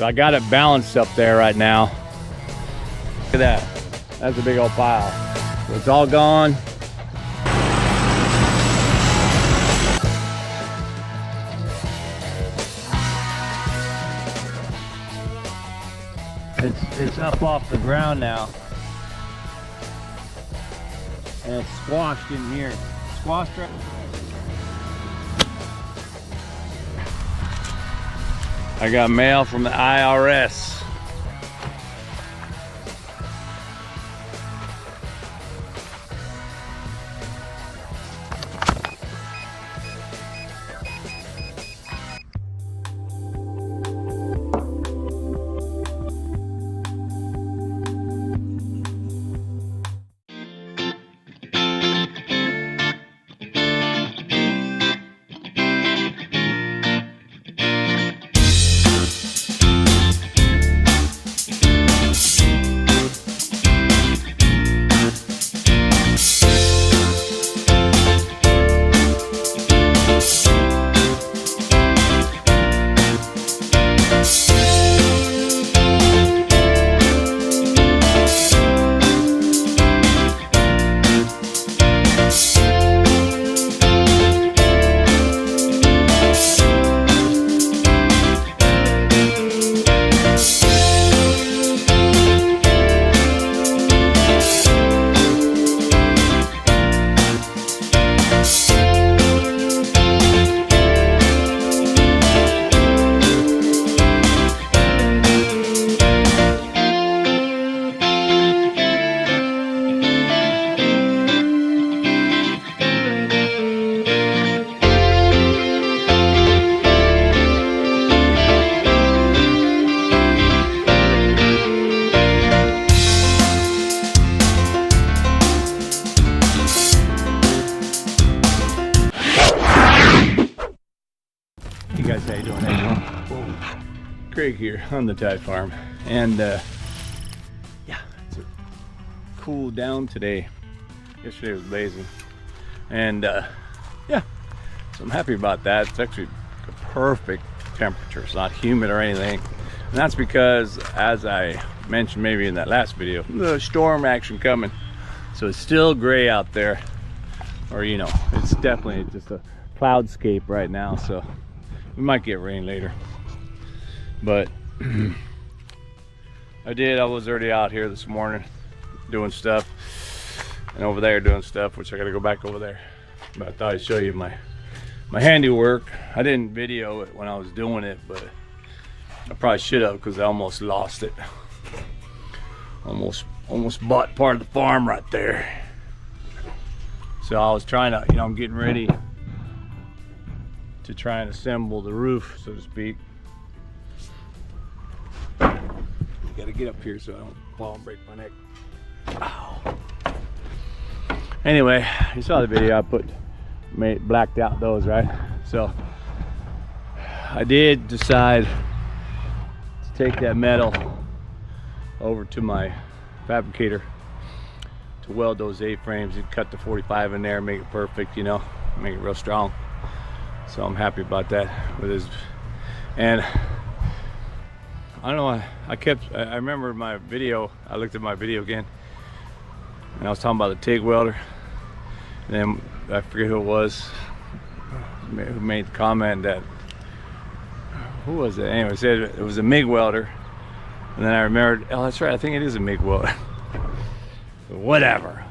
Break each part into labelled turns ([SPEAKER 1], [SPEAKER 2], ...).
[SPEAKER 1] So I got it balanced up there right now. Look at that. That's a big old pile. So it's all gone. It's up off the ground now. And it's squashed in here. Squashed right. I got mail from the IRS. Craig here on the Thai farm, and yeah, it's a cool down today. Yesterday was blazing, and yeah, so I'm happy about that. It's actually a perfect temperature. It's not humid or anything, and that's because, as I mentioned maybe in that last video, the storm action coming, so it's still gray out there, or you know, it's definitely just a cloudscape right now, so we might get rain later. But I was already out here this morning doing stuff, and over there doing stuff, which I gotta go back over there. But I thought I'd show you my handiwork. I didn't video it when I was doing it, but I probably should have, because I almost lost it. Almost bought part of the farm right there. So I was trying to, you know, I'm getting ready to try and assemble the roof, so to speak. Gotta get up here so I don't fall and break my neck. Ow. Anyway, you saw the video I blacked out those, right? So I did decide to take that metal over to my fabricator to weld those A-frames and cut the 45 in there, make it perfect, you know, make it real strong. So I'm happy about that with his. And I don't know, I remember my video, I looked at my video again, and I was talking about the TIG welder, and then I forget who it was who made the comment that, who was it? Anyway, said it was a MIG welder, and then I remembered, oh that's right, I think it is a MIG welder. But whatever,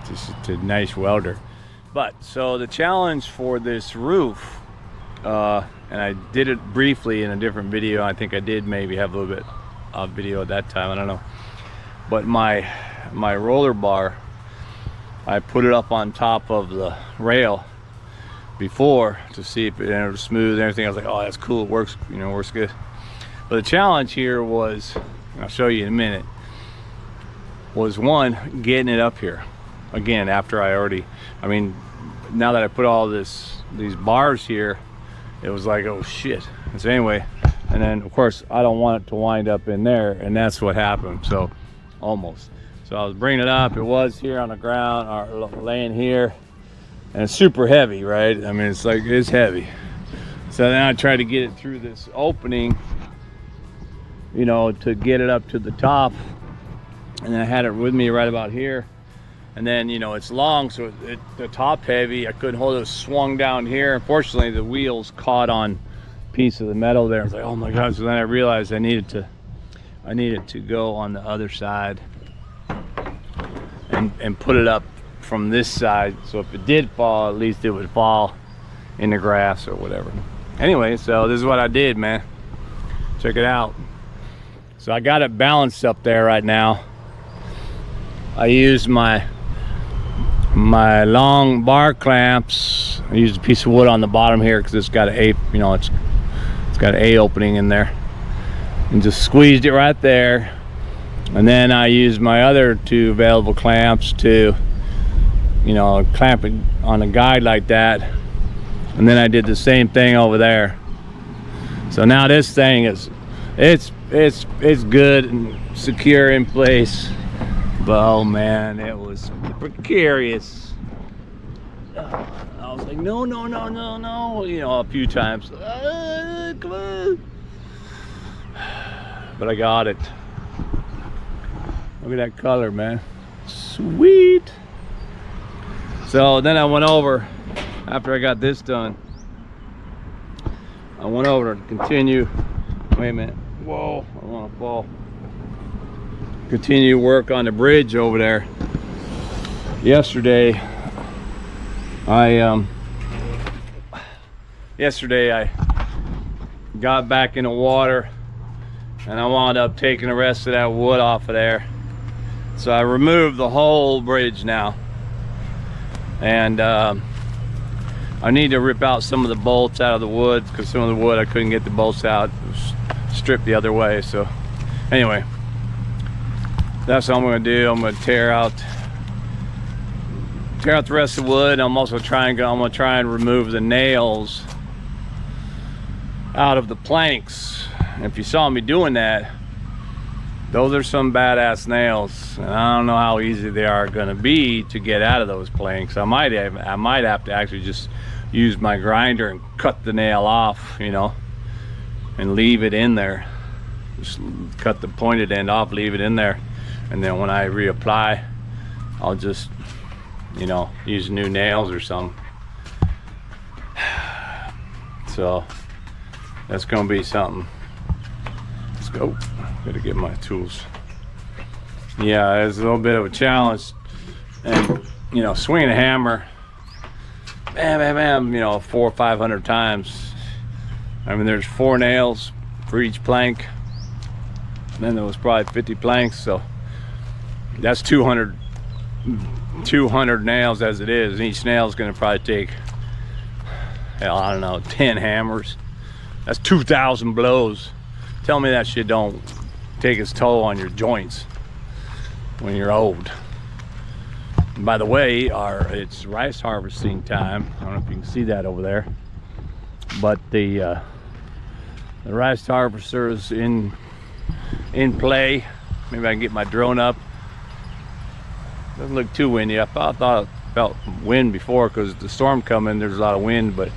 [SPEAKER 1] just a nice welder. But, so the challenge for this roof, and I did it briefly in a different video. I think I did maybe have a little bit of video at that time, I don't know. But my roller bar, I put it up on top of the rail before to see if it was smooth and everything. I was like, oh, that's cool, it works, you know, works good. But the challenge here was, and I'll show you in a minute, was one, getting it up here. Again, after I mean, now that I put all these bars here, it was like, oh shit. And so anyway, and then of course I don't want it to wind up in there, and that's what happened. So almost. So I was bringing it up, it was here on the ground, or laying here, and it's super heavy, right? I mean, it's heavy. So then I tried to get it through this opening you know, to get it up to the top. And then I had it with me right about here. And then, you know, it's long, so the top heavy, I couldn't hold it, swung down here. Unfortunately, the wheels caught on a piece of the metal there. I was like, oh my God. So then I realized I needed to go on the other side and put it up from this side. So if it did fall, at least it would fall in the grass or whatever. Anyway, so this is what I did, man. Check it out. So I got it balanced up there right now. I used my long bar clamps. I used a piece of wood on the bottom here because it's got an A, you know, it's got an A opening in there, and just squeezed it right there. And then I used my other 2 available clamps to, you know, clamp it on a guide like that. And then I did the same thing over there. So now this thing is, it's good and secure in place. But oh man, it was precarious. I was like, no, you know, a few times. Come on. But I got it. Look at that color, man. Sweet. So then I went over, after I got this done, I went over to continue. Wait a minute. Whoa, I don't want to fall. Continue work on the bridge over there. Yesterday I got back in the water and I wound up taking the rest of that wood off of there. So I removed the whole bridge now, and I need to rip out some of the bolts out of the wood, because some of the wood I couldn't get the bolts out. It was stripped the other way. So anyway, that's what I'm going to do. I'm going to tear out the rest of the wood. I'm also going to try and remove the nails out of the planks. And if you saw me doing that, those are some badass nails, and I don't know how easy they are going to be to get out of those planks. I might have to actually just use my grinder and cut the nail off, you know, and leave it in there. Just cut the pointed end off, leave it in there, and then when I reapply, I'll just, you know, use new nails or something. So that's gonna be something. Let's go. Gotta get my tools. Yeah, it's a little bit of a challenge, and you know, swinging a hammer, bam, bam, bam, you know, 400 or 500 times. I mean, there's 4 nails for each plank, and then there was probably 50 planks, so that's 200 nails as it is, and each nail is going to probably take, hell, I don't know, 10 hammers. That's 2,000 blows. Tell me that shit don't take its toll on your joints when you're old. And by the way, it's rice harvesting time. I don't know if you can see that over there, but the rice harvester is in play. Maybe I can get my drone up. Doesn't look too windy. I thought I felt wind before because the storm coming. There's a lot of wind, but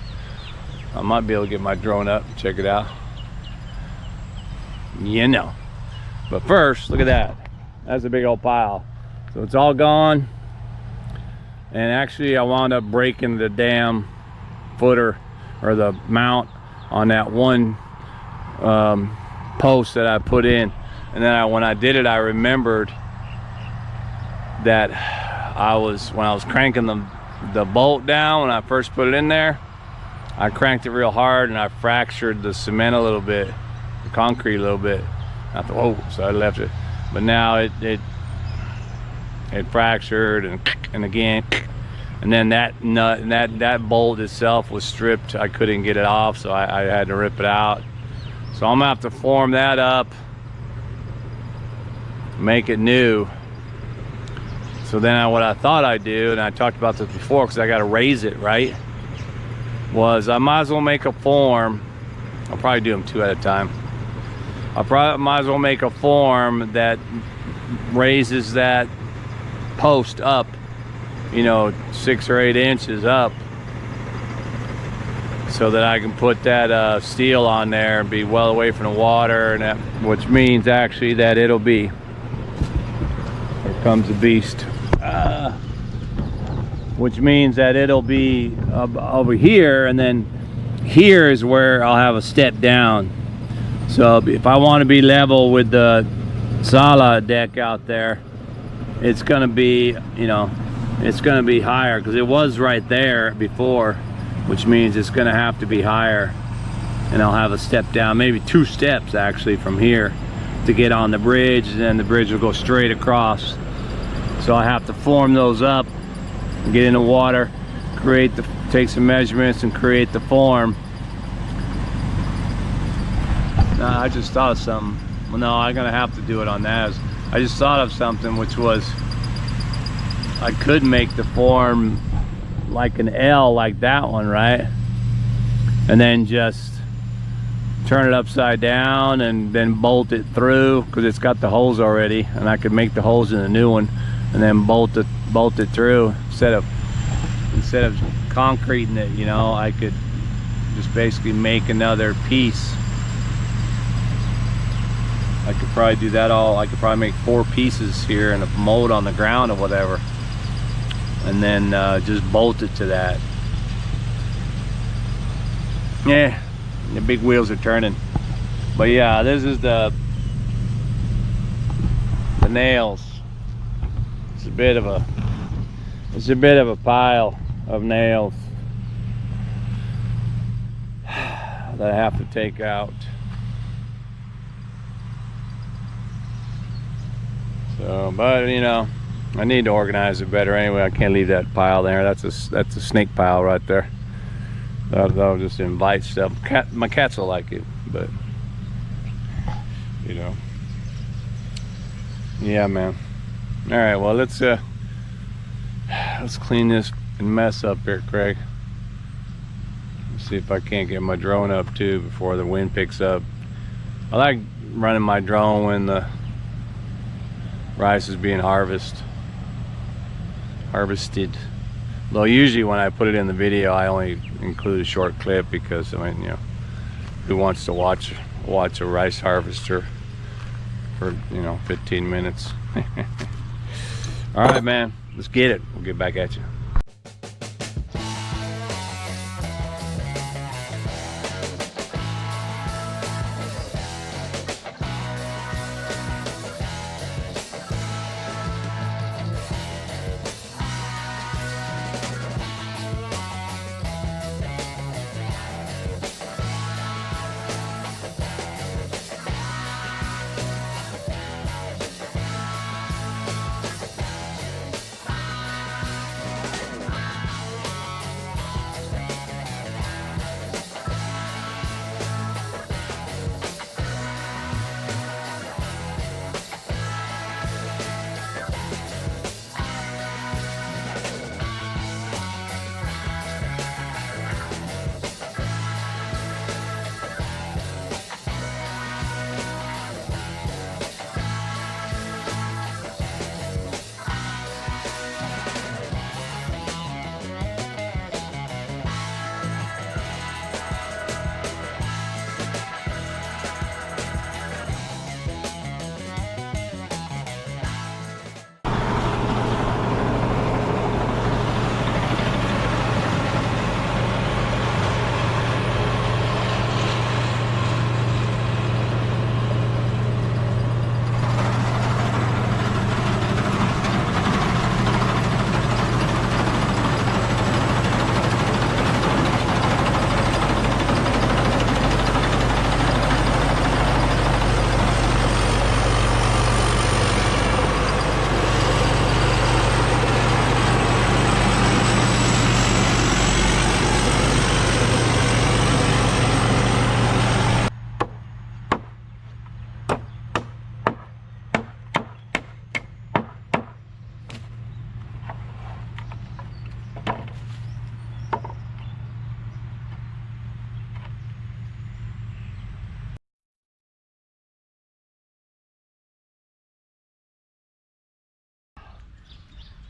[SPEAKER 1] I might be able to get my drone up and check it out. You know. But first, look at that. That's a big old pile. So it's all gone. And actually, I wound up breaking the damn footer or the mount on that one post that I put in. And then when I did it, I remembered that when I was cranking the bolt down when I first put it in there, I cranked it real hard and I fractured the cement a little bit, the concrete a little bit. I thought, oh, so I left it. But now it fractured and again, and then that nut and that bolt itself was stripped. I couldn't get it off, so I had to rip it out. So I'm gonna have to form that up, make it new. So then what I thought I'd do, and I talked about this before because I got to raise it, right, was I might as well make a form. I'll probably do them 2 at a time. I might as well make a form that raises that post up, you know, 6 or 8 inches up, so that I can put that steel on there and be well away from the water, and that, which means actually that it'll be, here comes the beast, which means that it'll be over here, and then here is where I'll have a step down. So if I want to be level with the sala deck out there, it's gonna be, you know, it's gonna be higher, because it was right there before, which means it's gonna have to be higher, and I'll have a step down, maybe 2 steps actually from here to get on the bridge, and then the bridge will go straight across. So I have to form those up, get in the water, take some measurements and create the form. I just thought of something. Well, no, I'm gonna have to do it on that. I just thought of something, which was I could make the form like an L, like that one, right? And then just turn it upside down and then bolt it through, because it's got the holes already, and I could make the holes in the new one and then bolt it through instead of concreting it, you know. I could just basically make another piece. I could probably do that all. I could probably make 4 pieces here and a mold on the ground or whatever, and then just bolt it to that. Yeah, the big wheels are turning. But yeah, this is the nails. It's a bit of a pile of nails that I have to take out. So, but you know, I need to organize it better anyway. I can't leave that pile there. That's a snake pile right there. That'll just invite stuff. My cats will like it, but you know, yeah, man. All right, well, let's clean this mess up here, Craig. Let's see if I can't get my drone up too before the wind picks up. I like running my drone when the rice is being harvested. Though usually when I put it in the video, I only include a short clip, because I mean, you know, who wants to watch a rice harvester for, you know, 15 minutes? All right, man, let's get it. We'll get back at you.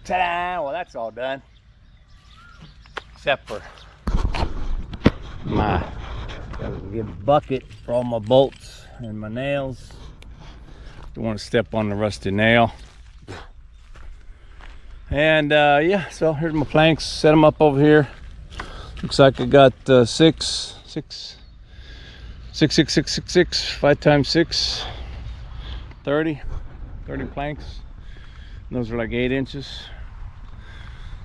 [SPEAKER 1] Ta-da! Well, that's all done, except for my get a bucket for all my bolts and my nails. Don't want to step on the rusty nail. And yeah, so here's my planks. Set them up over here. Looks like I got 6 5 times 6, 30 planks. And those are like 8 inches.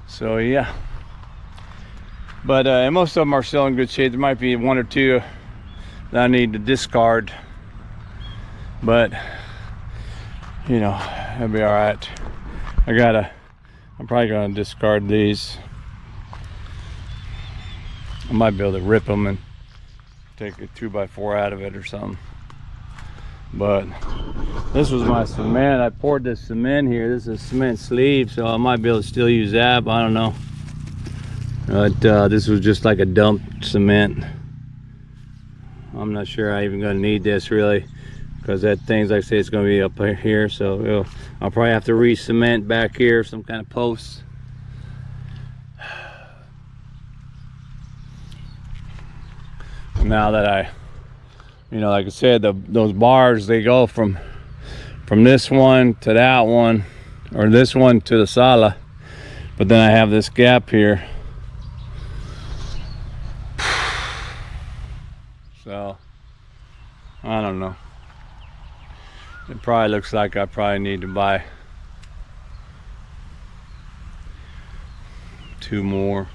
[SPEAKER 1] So yeah, but most of them are still in good shape. There might be 1 or 2 that I need to discard, but you know, that'll be all right. I'm probably gonna discard these. I might be able to rip them and take a 2x4 out of it or something. But this was my cement. I poured this cement here. This is a cement sleeve, so I might be able to still use that, but I don't know. But this was just like a dumped cement. I'm not sure I'm even gonna need this really, because that thing's, like I say, it's gonna be up here, so I'll probably have to re-cement back here, some kind of post. Now that you know, like I said, those bars, they go from this one to that one, or this one to the sala, but then I have this gap here. So I don't know. It probably looks like I probably need to buy 2 more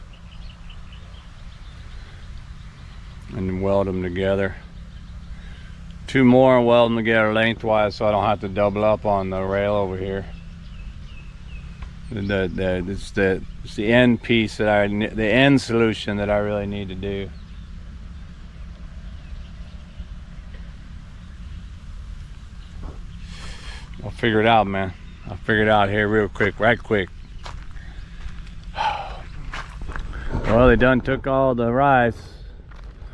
[SPEAKER 1] and weld them together. 2 more and weld them together lengthwise, so I don't have to double up on the rail over here. It's the end piece that the end solution that I really need to do. I'll figure it out, man. I'll figure it out here real quick, right quick. Well, they done took all the rice,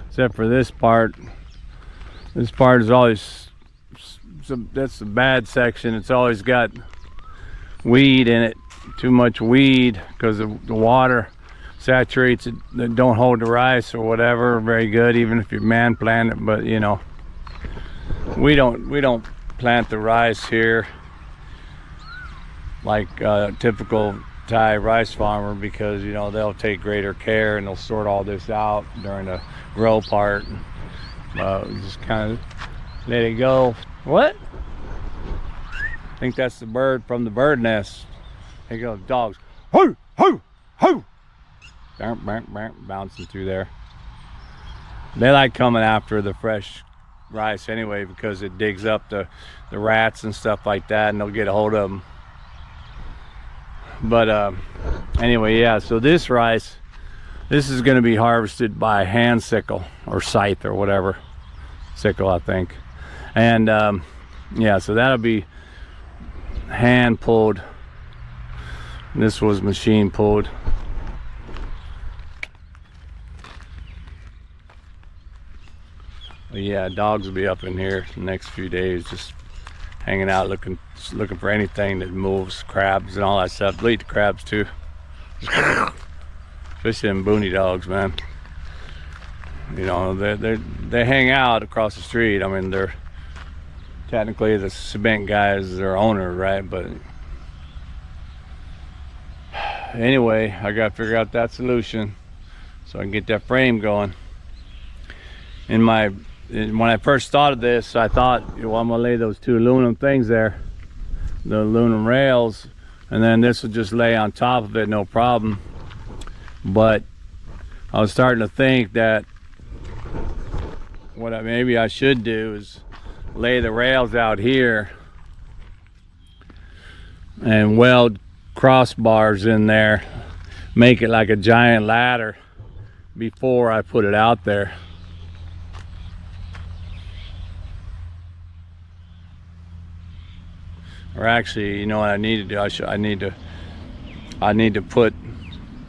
[SPEAKER 1] except for this part. This part is always, that's the bad section. It's always got weed in it, too much weed, because the water saturates it. That don't hold the rice or whatever very good, even if you man plant it. But you know, we don't plant the rice here like a typical Thai rice farmer, because you know, they'll take greater care and they'll sort all this out during the grow part. Just kind of let it go. What? I think that's the bird from the bird nest. There you go, dogs. Hoo, hoo, hoo. Bouncing through there. They like coming after the fresh rice anyway, because it digs up the rats and stuff like that, and they'll get a hold of them. But anyway, yeah, so this rice, this is going to be harvested by hand sickle or scythe or whatever. Sickle, I think. And yeah, so that'll be hand pulled. This was machine pulled. But yeah, dogs will be up in here the next few days, just hanging out, looking for anything that moves, crabs and all that stuff. They'll eat the crabs too. Especially them booney dogs, man. You know, they hang out across the street. I mean, they're technically the cement guy is their owner, right? But anyway, I gotta figure out that solution so I can get that frame going. When I first thought of this, I thought, well, I'm gonna lay those 2 aluminum things there, the aluminum rails, and then this will just lay on top of it, no problem. But I was starting to think that what maybe I should do is lay the rails out here and weld crossbars in there, make it like a giant ladder before I put it out there. Or actually, you know what I need to do? I need to put,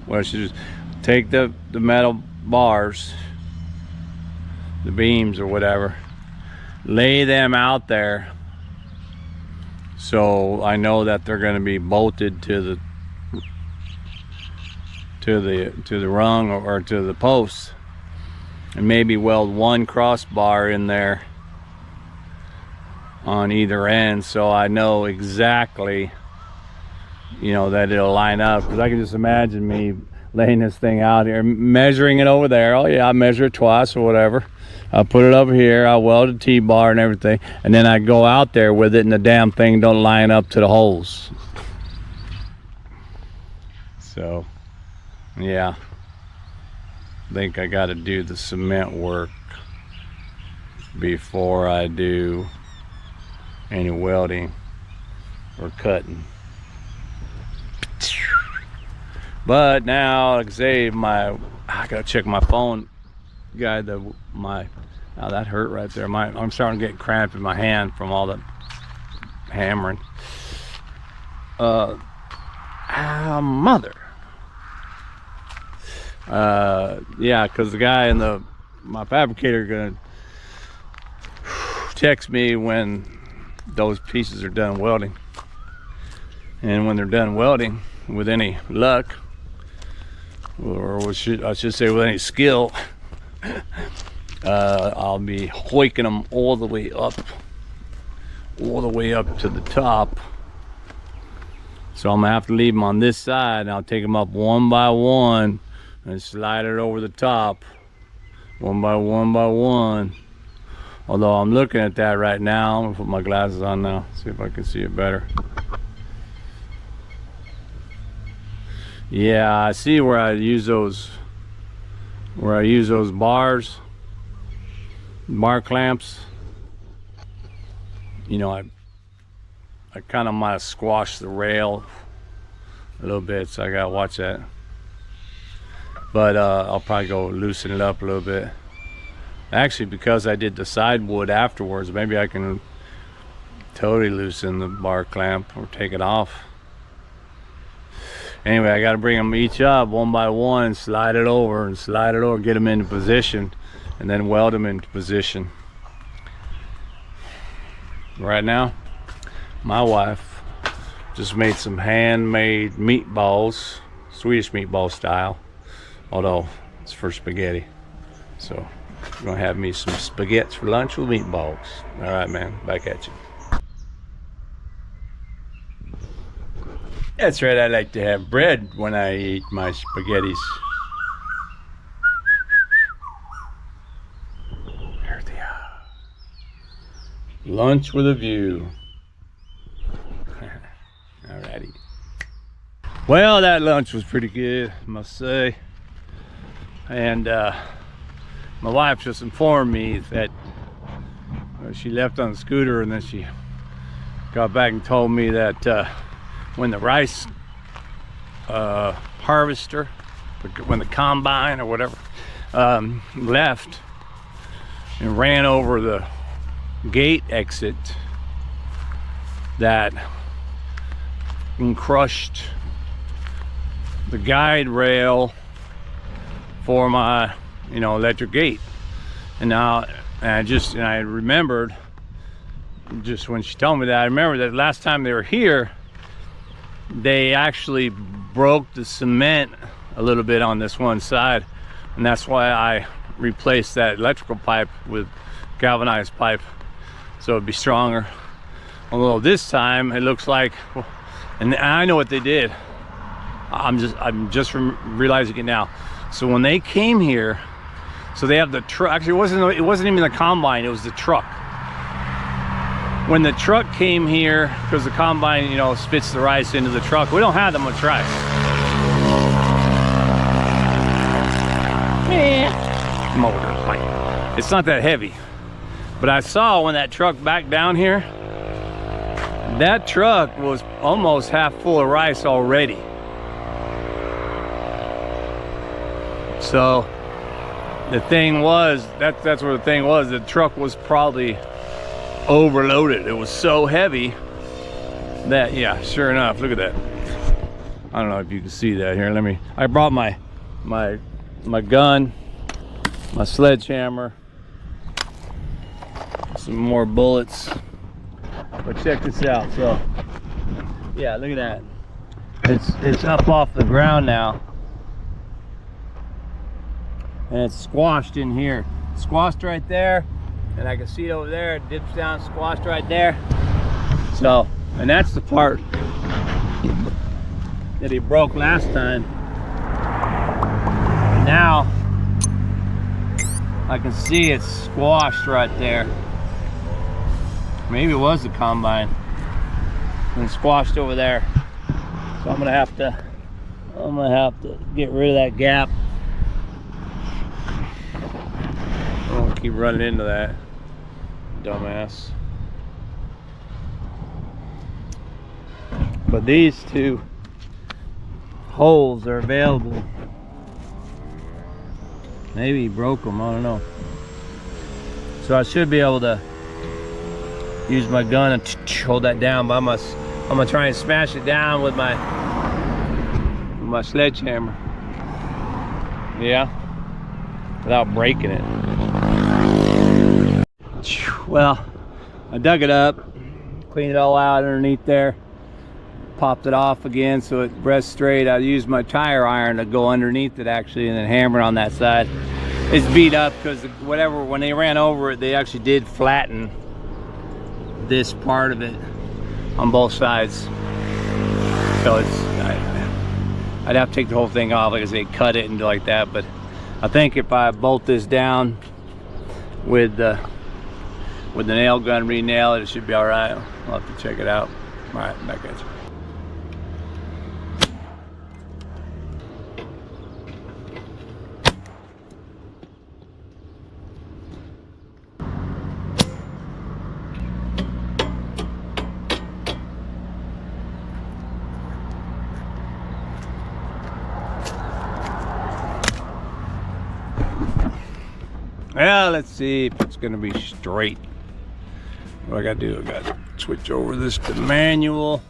[SPEAKER 1] what I should do is take the metal bars, the beams or whatever, lay them out there so I know that they're going to be bolted to the rung or to the posts. and maybe weld one crossbar in there on either end, so I know exactly, you know, that it'll line up. Because I can just imagine me laying this thing out here, measuring it over there. Oh yeah, I measure it twice or whatever. I'll put it over here, I'll weld a T-bar and everything, and then I go out there with it and the damn thing don't line up to the holes. So yeah, I think I got to do the cement work before I do any welding or cutting. But now, like I say, I gotta check my phone guide. Oh, that hurt right there. I'm starting to get cramped in my hand from all the hammering. Mother. Yeah, because the guy in my fabricator gonna text me when those pieces are done welding, and when they're done welding, with any luck, or I should say with any skill, I'll be hoiking them all the way up to the top. So I'm gonna have to leave them on this side, and I'll take them up one by one and slide it over the top, one by one. Although I'm looking at that right now. I'm gonna put my glasses on now, see if I can see it better. Yeah, I see where I use those bar clamps. You know, I kind of might have squashed the rail a little bit, so I gotta watch that. But I'll probably go loosen it up a little bit. Actually, because I did the side wood afterwards, maybe I can totally loosen the bar clamp or take it off. Anyway, I got to bring them each up one by one, slide it over, get them into position, and then weld them into position. Right now, my wife just made some handmade meatballs, Swedish meatball style, although it's for spaghetti. So we're gonna have me some spaghetti for lunch with meatballs. All right, man, back at you. That's right, I like to have bread when I eat my spaghettis. There they are. Lunch with a view. Alrighty. Well, that lunch was pretty good, I must say. And my wife just informed me that she left on the scooter, and then she got back and told me that when the rice harvester, when the combine or whatever left and ran over the gate exit, that crushed the guide rail for my electric gate. And now I remembered, just when she told me that, I remember that last time they were here, they actually broke the cement a little bit on this one side, and that's why I replaced that electrical pipe with galvanized pipe, so it'd be stronger. Although this time it looks like, and I know what they did, I'm just realizing it now. So when they came here, so they have the truck. Actually, it wasn't even the combine, it was the truck. When the truck came here, because the combine, spits the rice into the truck, we don't have that much rice. Motor pipe. It's not that heavy. But I saw when that truck backed down here, that truck was almost half full of rice already. So the thing was, that's what the thing was, the truck was probably overloaded. It was so heavy that, yeah, sure enough, look at that. I don't know if you can see that here. I brought my gun, my sledgehammer, some more bullets. But check this out. So yeah, look at that. It's up off the ground now. and it's squashed in here. Squashed right there, and I can see it over there. It dips down, squashed right there. So, and that's the part that he broke last time. And now I can see it's squashed right there. Maybe it was the combine and squashed over there. So I'm gonna have to get rid of that gap. I don't keep running into that, dumbass. But these two holes are available. Maybe he broke them, I don't know. So I should be able to use my gun and hold that down, but I'm gonna try and smash it down with my sledgehammer. Yeah, without breaking it. Well, I dug it up, cleaned it all out underneath there, popped it off again so it rests straight. I used my tire iron to go underneath it actually, and then hammer on that side. It's beat up because whatever, when they ran over it, they actually did flatten this part of it on both sides. So it's, I'd have to take the whole thing off, like I say, cut it and do like that. But I think if I bolt this down with the nail gun, re-nail it, it should be all right. I'll have to check it out. All right, back at you. Well, let's see if it's gonna be straight. What I gotta do, I gotta switch over this to manual.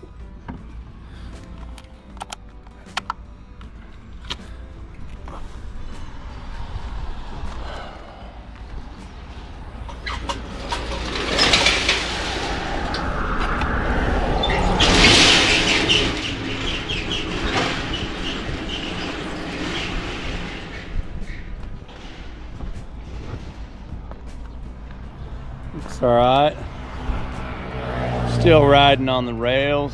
[SPEAKER 1] Looks all right. Still riding on the rails.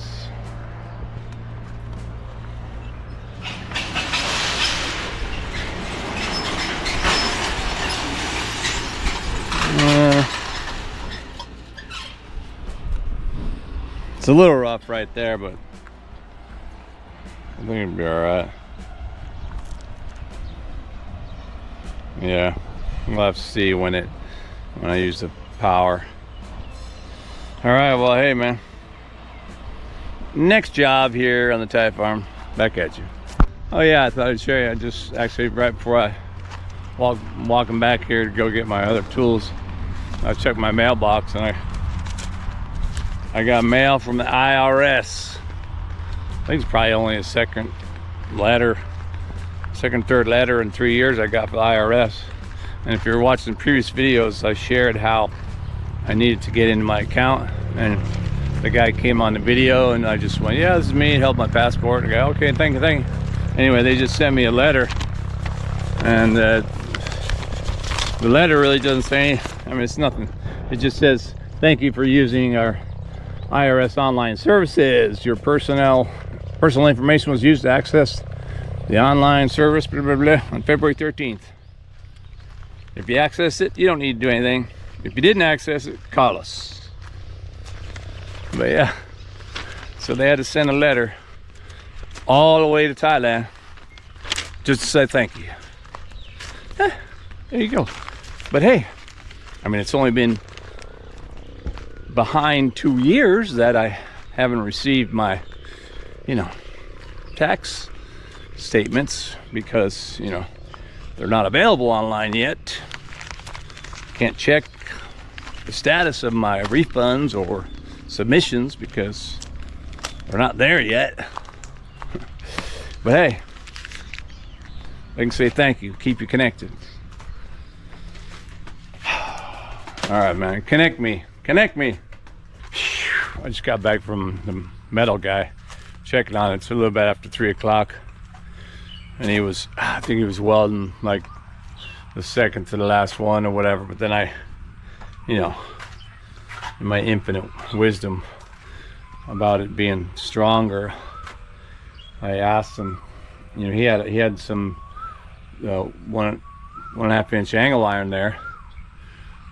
[SPEAKER 1] It's a little rough right there, but I think it'll be all right. Yeah, we'll have to see when I use the power. All right, well, hey man, next job here on the Thai farm. Back at you. Oh yeah, I thought I'd show you. I just actually, right before I walking back here to go get my other tools, I checked my mailbox and I got mail from the IRS. I think it's probably only a third letter in 3 years I got for the IRS. And if you're watching previous videos, I shared how I needed to get into my account, and the guy came on the video and I just went, yeah, this is me, held my passport. And I go, okay, thank you. Anyway, they just sent me a letter, and the letter really doesn't say anything. I mean, it's nothing. It just says, thank you for using our IRS online services. Your personal information was used to access the online service, blah, blah, blah, on February 13th. If you access it, you don't need to do anything. If you didn't access it, call us. But yeah, so they had to send a letter all the way to Thailand just to say thank you. There you go. But hey, I mean, it's only been behind 2 years that I haven't received my, tax statements because, they're not available online yet. Can't check the status of my refunds or submissions because they're not there yet. But hey, I can say thank you, keep you connected. All right, man, connect me. I just got back from the metal guy, checking on it. It's a little bit after 3 o'clock. And I think he was welding like the second to the last one or whatever. But then I, you know, in my infinite wisdom about it being stronger, I asked him, you know, he had some 1.5 inch angle iron there.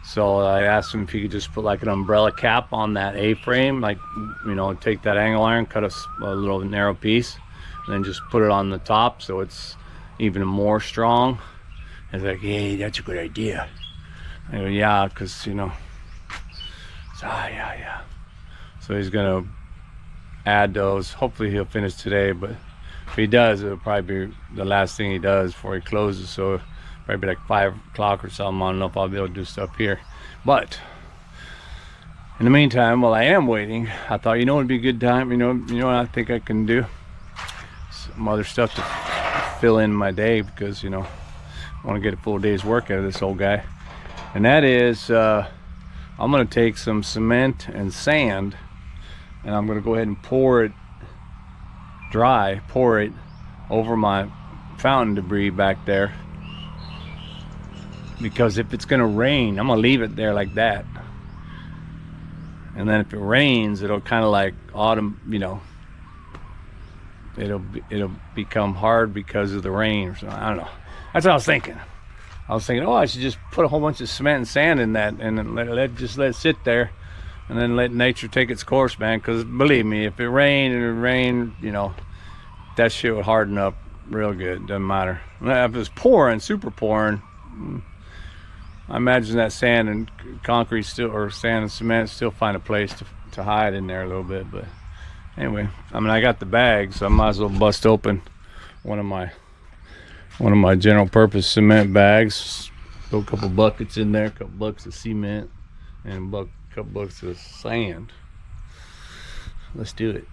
[SPEAKER 1] So I asked him if he could just put like an umbrella cap on that A-frame, like, you know, take that angle iron, cut a little narrow piece, and then just put it on the top so it's even more strong. He's like, hey, that's a good idea. I go, yeah, because, you know, so, yeah. So he's gonna add those. Hopefully he'll finish today, but if he does, it'll probably be the last thing he does before he closes. So probably like 5 o'clock or something. I don't know if I'll be able to do stuff here, but in the meantime, while I am waiting, I thought, you know, it'd be a good time. You know what I think I can do? Some other stuff to fill in my day, because, you know, I want to get a full day's work out of this old guy. And that is, I'm going to take some cement and sand, and I'm going to go ahead and pour it over my fountain debris back there. Because if it's gonna rain, I'm gonna leave it there like that, and then if it rains, it'll kind of like autumn, you know, it'll become hard because of the rain or something. I don't know. That's what I was thinking. Oh, I should just put a whole bunch of cement and sand in that, and then let it sit there, and then let nature take its course, man. Because believe me, if it rained, you know, that shit would harden up real good. Doesn't matter. If it's pouring, super pouring, I imagine that sand and concrete still, or sand and cement still find a place to hide in there a little bit. But anyway, I mean, I got the bag, so I might as well bust open one of my general purpose cement bags. Throw a couple buckets in there, a couple buckets of cement, and a couple buckets of sand. Let's do it.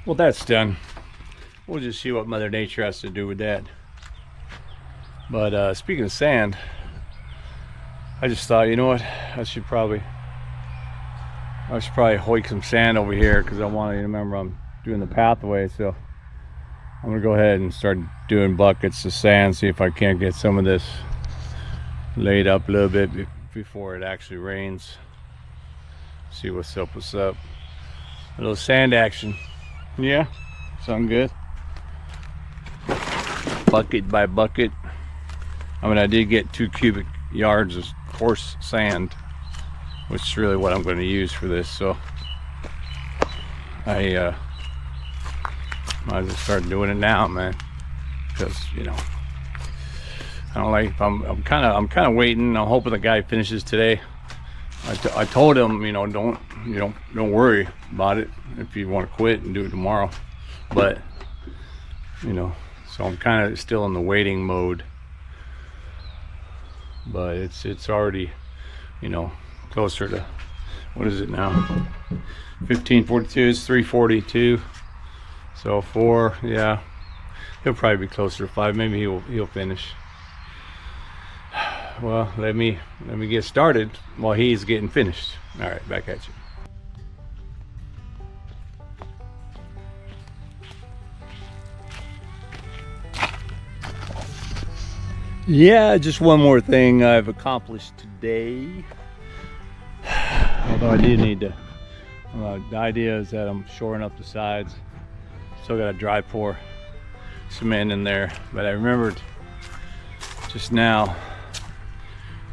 [SPEAKER 1] Well, that's done. We'll just see what Mother Nature has to do with that. But speaking of sand, I just thought, you know what, I should probably hoik some sand over here, because I want to remember I'm doing the pathway. So I'm gonna go ahead and start doing buckets of sand, see if I can't get some of this laid up a little bit before it actually rains. See what's up. A little sand action. Yeah, sound good. Bucket by bucket. I mean, I did get 2 cubic yards of coarse sand, which is really what I'm going to use for this. So I might as well start doing it now, man. Because, you know, I don't like. I'm kind of waiting. I'm hoping the guy finishes today. I told him, you know, don't worry about it if you want to quit and do it tomorrow. But, you know, so I'm kind of still in the waiting mode. But it's already, you know, closer to, what is it now? 1542. It's 3:42. So 4, yeah. He'll probably be closer to 5. Maybe he'll finish. Well, let me get started while he's getting finished. All right, back at you. Yeah, just one more thing I've accomplished today. Although I do need to, the idea is that I'm shoring up the sides. Still got a dry pour cement in there, but I remembered just now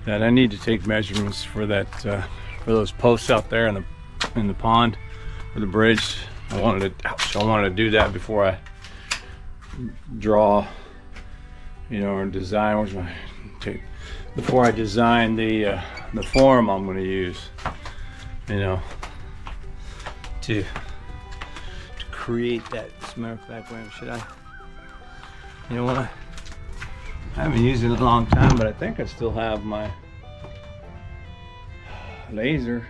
[SPEAKER 1] that I need to take measurements for that, for those posts out there in the pond or the bridge. I wanted to do that before I draw, you know, or design. Where's my tape? Before I design the form I'm going to use, you know, to create that. As a matter of fact, where should I? You know what? I haven't used it in a long time, but I think I still have my laser.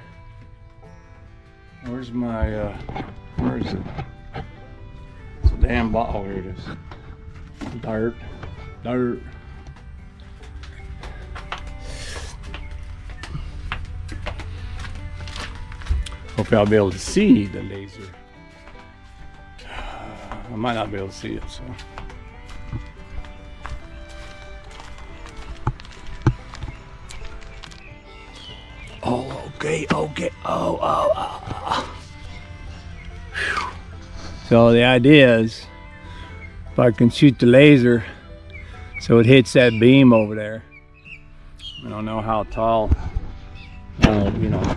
[SPEAKER 1] Where's my? Where is it? It's a damn bottle. Here it is. Dirt. Hopefully I'll be able to see the laser. I might not be able to see it, so. Oh, okay. Oh. Whew. So the idea is, if I can shoot the laser so it hits that beam over there. I don't know how tall, you know.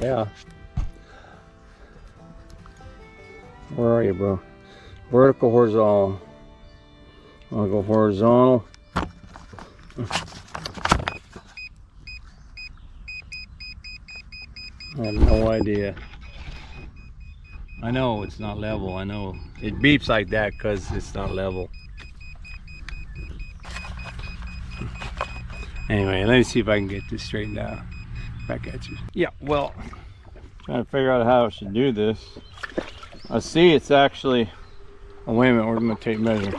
[SPEAKER 1] Yeah. Where are you, bro? Vertical, horizontal. I'll go horizontal. I have no idea. I know it's not level. I know it beeps like that because it's not level. Anyway, let me see if I can get this straightened out. Back at you. Yeah, well, trying to figure out how I should do this. I see it's actually, oh, wait a minute, where's my tape measure?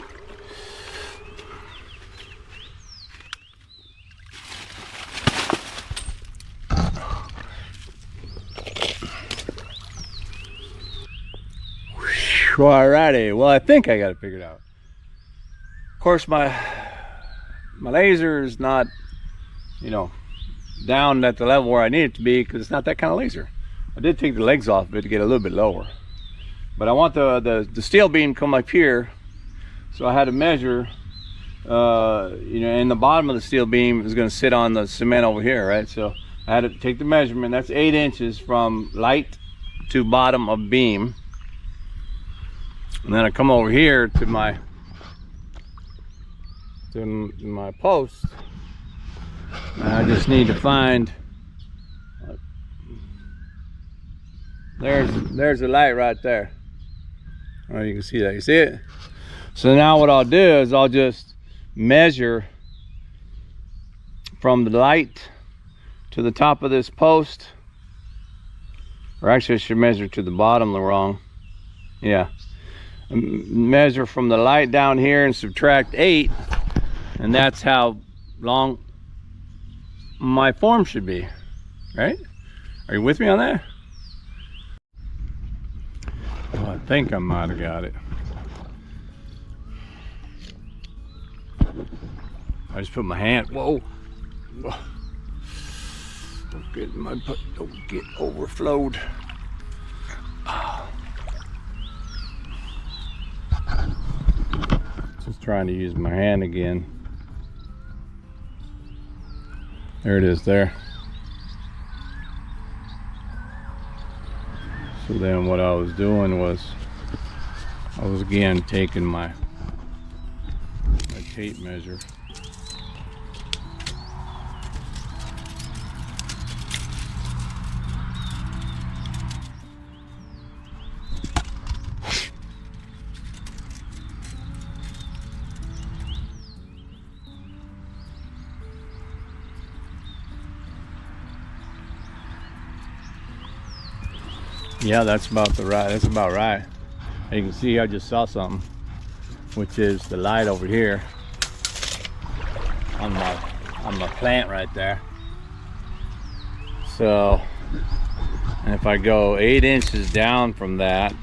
[SPEAKER 1] Alrighty, well, I think I got it figured out. Of course, my laser is not, you know, down at the level where I need it to be because it's not that kind of laser. I did take the legs off of it to get a little bit lower, but I want the steel beam come up here, so I had to measure, you know, in the bottom of the steel beam is going to sit on the cement over here, right? So I had to take the measurement. That's 8 inches from light to bottom of beam, and then I come over here to my post. I just need to find, there's the light right there. Oh, you can see that, you see it? So now what I'll do is I'll just measure from the light to the top of this post, or actually I should measure to the bottom, wrong. Yeah, measure from the light down here and subtract 8, and that's how long my form should be, right? Are you with me on that? Well, I think I might have got it. I just put my hand, whoa. Don't get overflowed. Just trying to use my hand again. There it is there. So then what I was doing was, I was again taking my tape measure. Yeah, that's about right. That's about right. And you can see I just saw something, which is the light over here on my plant right there. So, and if I go 8 inches down from that,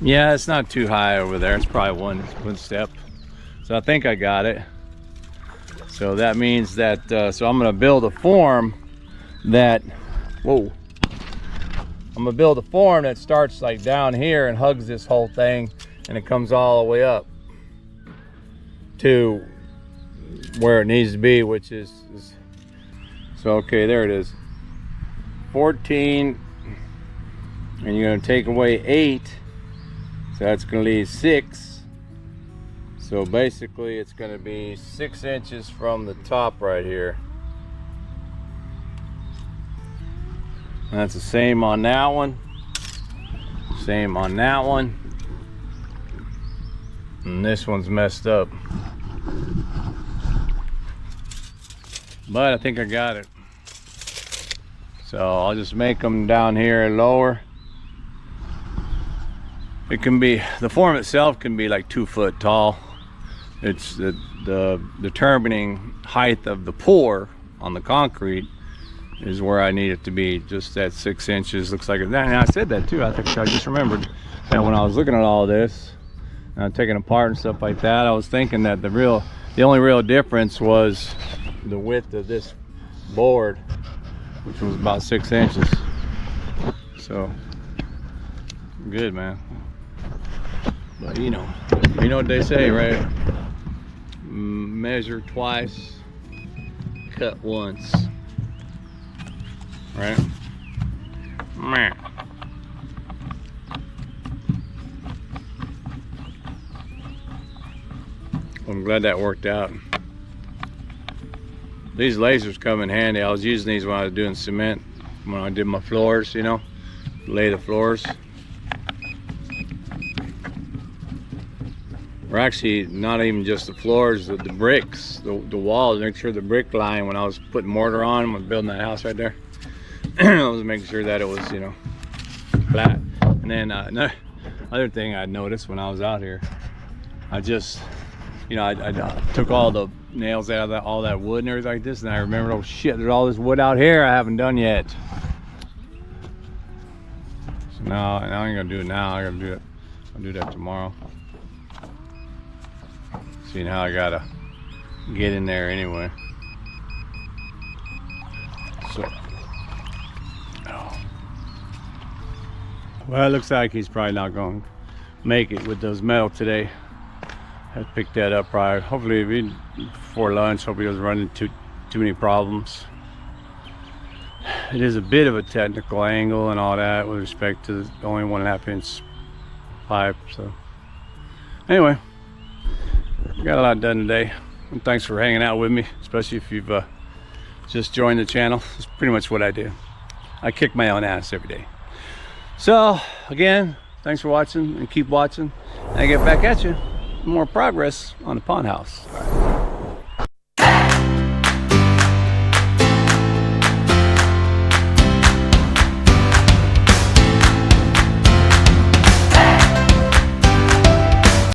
[SPEAKER 1] yeah, it's not too high over there. It's probably one step. So I think I got it. So that means that, so I'm gonna build a form that, whoa. I'm gonna build a form that starts like down here and hugs this whole thing, and it comes all the way up to where it needs to be, which is so okay, there it is. 14, and you're gonna take away 8, so that's gonna leave 6. So basically it's gonna be 6 inches from the top right here. And that's the same on that one, same on that one, and this one's messed up, but I think I got it. So I'll just make them down here lower. It can be, the form itself can be like 2 foot tall. It's the determining height of the pour on the concrete is where I need it to be, just at 6 inches. Looks like it. And I said that too. I think I just remembered that when I was looking at all this, taking apart and stuff like that, I was thinking that the only real difference was the width of this board, which was about 6 inches. So good, man. But you know what they say, right? Measure twice, cut once. Right? I'm glad that worked out. These lasers come in handy. I was using these when I was doing cement, when I did my floors, you know, lay the floors. Or actually, not even just the floors, the bricks, the walls, make sure the brick line, when I was putting mortar on, when I was building that house right there, I was making sure that it was, you know, flat. And then another thing I noticed when I was out here, I just, you know, I took all the nails out of all that wood and everything like this, and I remembered, oh shit, there's all this wood out here I haven't done yet. So now I ain't gonna do it now. I gotta do it. I'll do that tomorrow. Seeing how I gotta get in there anyway. So. Well, it looks like he's probably not going to make it with those metal today. I have to pick that up probably. Hopefully before lunch, hope he doesn't run into too many problems. It is a bit of a technical angle and all that with respect to the only 1.5 inch pipe. So anyway, got a lot done today. And thanks for hanging out with me, especially if you've just joined the channel. It's pretty much what I do. I kick my own ass every day. So again, thanks for watching, and keep watching, and I get back at you with more progress on the pond house.